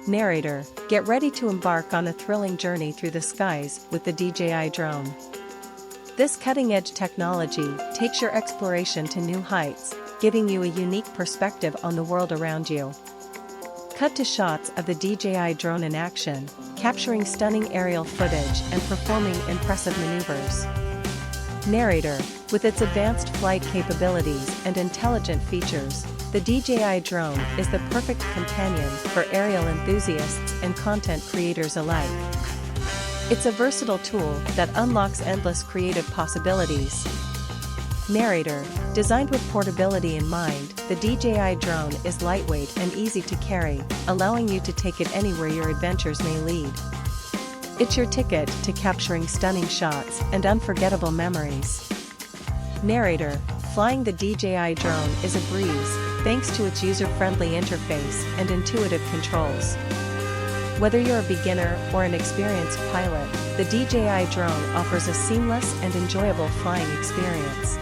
Narrator, get ready to embark on a thrilling journey through the skies with the DJI Drone. This cutting-edge technology takes your exploration to new heights, giving you a unique perspective on the world around you. Cut to shots of the DJI Drone in action, capturing stunning aerial footage and performing impressive maneuvers. Narrator, with its advanced flight capabilities and intelligent features, the DJI Drone is the perfect companion for aerial enthusiasts and content creators alike. It's a versatile tool that unlocks endless creative possibilities. Narrator, designed with portability in mind, the DJI Drone is lightweight and easy to carry, allowing you to take it anywhere your adventures may lead. It's your ticket to capturing stunning shots and unforgettable memories. Narrator, flying the DJI Drone is a breeze, thanks to its user-friendly interface and intuitive controls. Whether you're a beginner or an experienced pilot, the DJI Drone offers a seamless and enjoyable flying experience.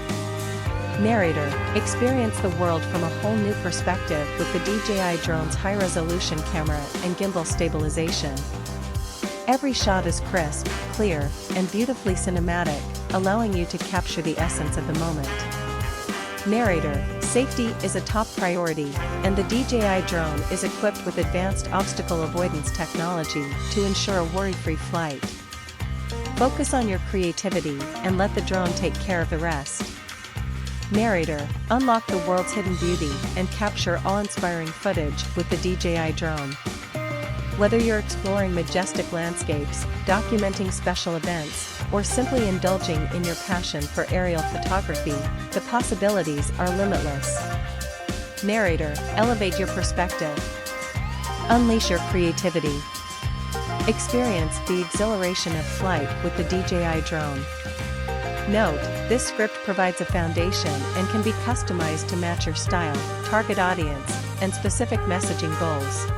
Narrator, experience the world from a whole new perspective with the DJI Drone's high-resolution camera and gimbal stabilization. Every shot is crisp, clear, and beautifully cinematic, allowing you to capture the essence of the moment. Narrator, safety is a top priority, and the DJI Drone is equipped with advanced obstacle avoidance technology to ensure a worry-free flight. Focus on your creativity and let the drone take care of the rest. Narrator, unlock the world's hidden beauty and capture awe-inspiring footage with the DJI Drone. Whether you're exploring majestic landscapes, documenting special events, or simply indulging in your passion for aerial photography, the possibilities are limitless. Narrator, elevate your perspective. Unleash your creativity. Experience the exhilaration of flight with the DJI Drone. Note, this script provides a foundation and can be customized to match your style, target audience, and specific messaging goals.